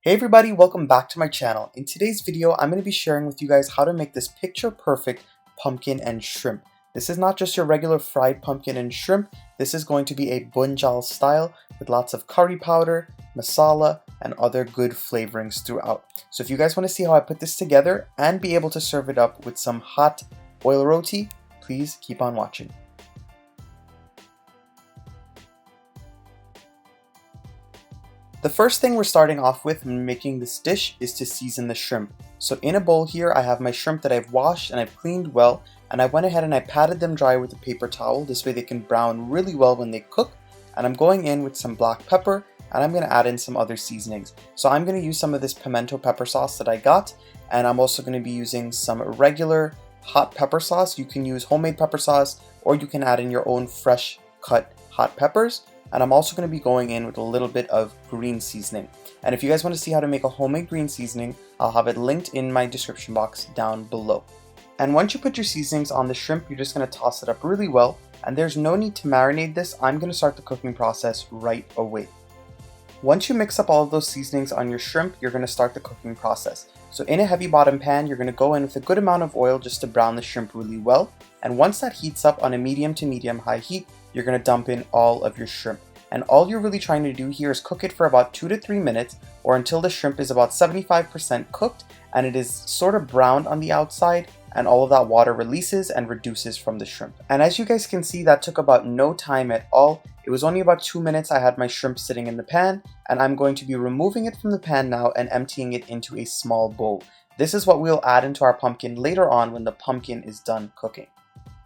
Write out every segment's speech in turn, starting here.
Hey everybody, welcome back to my channel. In today's video, I'm going to be sharing with you guys how to make this picture perfect pumpkin and shrimp. This is not just your regular fried pumpkin and shrimp, this is going to be a bunjal style with lots of curry powder, masala, and other good flavorings throughout. So if you guys want to see how I put this together and be able to serve it up with some hot oil roti, please keep on watching. The first thing we're starting off with when making this dish is to season the shrimp. So in a bowl here I have my shrimp that I've washed and I've cleaned well, and I went ahead and I patted them dry with a paper towel. This way they can brown really well when they cook. And I'm going in with some black pepper, and I'm going to add in some other seasonings. So I'm going to use some of this pimento pepper sauce that I got, and I'm also going to be using some regular hot pepper sauce. You can use homemade pepper sauce, or you can add in your own fresh cut hot peppers. And I'm also going to be going in with a little bit of green seasoning. And if you guys want to see how to make a homemade green seasoning, I'll have it linked in my description box down below. And once you put your seasonings on the shrimp, you're just going to toss it up really well. And there's no need to marinate this. I'm going to start the cooking process right away. Once you mix up all of those seasonings on your shrimp, you're going to start the cooking process. So in a heavy bottom pan, you're going to go in with a good amount of oil just to brown the shrimp really well. And once that heats up on a medium to medium high heat, you're going to dump in all of your shrimp. And all you're really trying to do here is cook it for about 2 to 3 minutes, or until the shrimp is about 75% cooked and it is sort of browned on the outside and all of that water releases and reduces from the shrimp. And as you guys can see, that took about no time at all. It was only about 2 minutes. I had my shrimp sitting in the pan, and I'm going to be removing it from the pan now and emptying it into a small bowl. This is what we'll add into our pumpkin later on when the pumpkin is done cooking.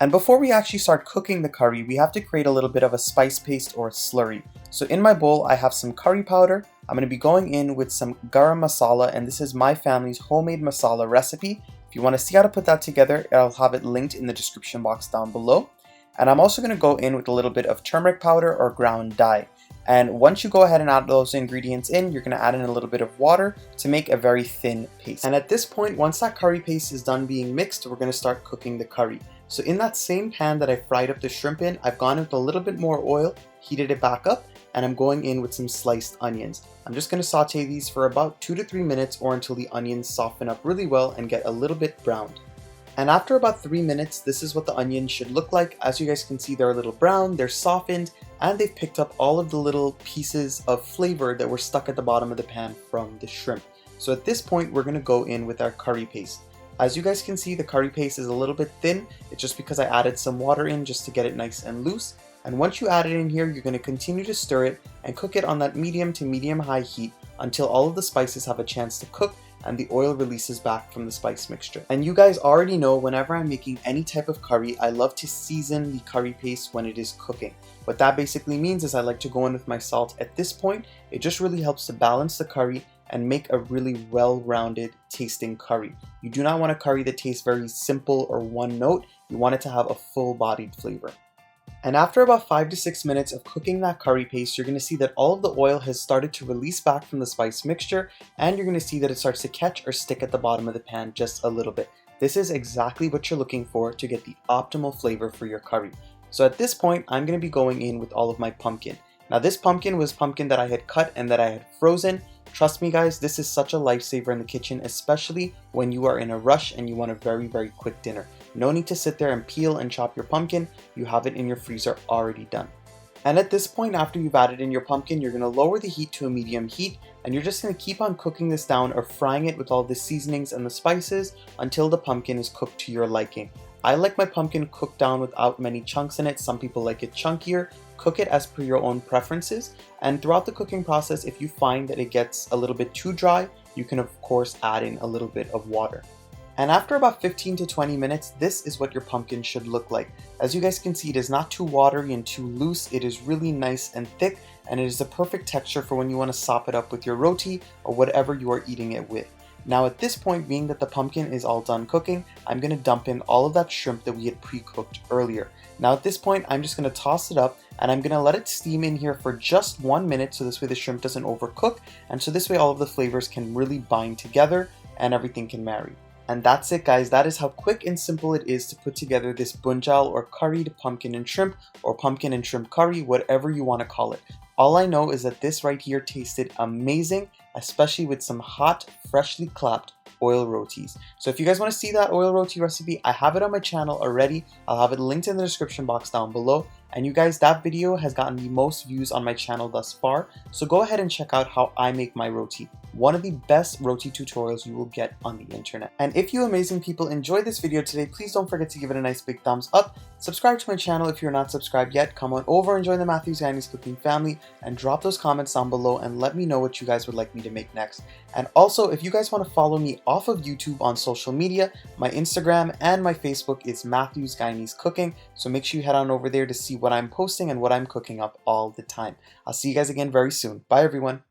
And before we actually start cooking the curry, we have to create a little bit of a spice paste or slurry. So in my bowl, I have some curry powder. I'm going to be going in with some garam masala, and this is my family's homemade masala recipe. If you want to see how to put that together, I'll have it linked in the description box down below. And I'm also going to go in with a little bit of turmeric powder or ground dye. And once you go ahead and add those ingredients in, you're going to add in a little bit of water to make a very thin paste. And at this point, once that curry paste is done being mixed, we're going to start cooking the curry. So in that same pan that I fried up the shrimp in, I've gone with a little bit more oil, heated it back up, and I'm going in with some sliced onions. I'm just going to saute these for about 2 to 3 minutes, or until the onions soften up really well and get a little bit browned. And after about 3 minutes, this is what the onions should look like. As you guys can see, they're a little brown, they're softened, and they've picked up all of the little pieces of flavor that were stuck at the bottom of the pan from the shrimp. So at this point, we're going to go in with our curry paste. As you guys can see, the curry paste is a little bit thin. It's just because I added some water in just to get it nice and loose. And once you add it in here, you're going to continue to stir it and cook it on that medium to medium high heat until all of the spices have a chance to cook and the oil releases back from the spice mixture. And you guys already know, whenever I'm making any type of curry, I love to season the curry paste when it is cooking. What that basically means is I like to go in with my salt at this point. It just really helps to balance the curry and make a really well-rounded tasting curry. You do not want a curry that tastes very simple or one note. You want it to have a full-bodied flavor. And after about 5 to 6 minutes of cooking that curry paste, you're going to see that all of the oil has started to release back from the spice mixture, and you're going to see that it starts to catch or stick at the bottom of the pan just a little bit. This is exactly what you're looking for to get the optimal flavor for your curry. So at this point, I'm going to be going in with all of my pumpkin. Now this pumpkin was pumpkin that I had cut and that I had frozen. Trust me guys, this is such a lifesaver in the kitchen, especially when you are in a rush and you want a very, very quick dinner. No need to sit there and peel and chop your pumpkin. You have it in your freezer already done. And at this point, after you've added in your pumpkin, you're going to lower the heat to a medium heat, and you're just going to keep on cooking this down or frying it with all the seasonings and the spices until the pumpkin is cooked to your liking. I like my pumpkin cooked down without many chunks in it. Some people like it chunkier. Cook it as per your own preferences, and throughout the cooking process, if you find that it gets a little bit too dry, you can of course add in a little bit of water. And after about 15 to 20 minutes, this is what your pumpkin should look like. As you guys can see, it is not too watery and too loose. It is really nice and thick, and it is the perfect texture for when you want to sop it up with your roti or whatever you are eating it with. Now at this point, being that the pumpkin is all done cooking, I'm going to dump in all of that shrimp that we had pre-cooked earlier. Now at this point, I'm just going to toss it up, and I'm going to let it steam in here for just 1 minute, so this way the shrimp doesn't overcook, and so this way all of the flavors can really bind together and everything can marry. And that's it guys, that is how quick and simple it is to put together this bunjal or curried pumpkin and shrimp, or pumpkin and shrimp curry, whatever you want to call it. All I know is that this right here tasted amazing, especially with some hot, freshly clapped oil rotis. So if you guys want to see that oil roti recipe, I have it on my channel already. I'll have it linked in the description box down below. And you guys, that video has gotten the most views on my channel thus far. So go ahead and check out how I make my roti. One of the best roti tutorials you will get on the internet. And if you amazing people enjoyed this video today, please don't forget to give it a nice big thumbs up. Subscribe to my channel if you're not subscribed yet. Come on over and join the Matthew's Guyanese cooking family and drop those comments down below and let me know what you guys would like me to make next. And also, if you guys want to follow me off of YouTube on social media, my Instagram and my Facebook is Matthew's Guyanese Cooking. So make sure you head on over there to see what I'm posting and what I'm cooking up all the time. I'll see you guys again very soon. Bye everyone.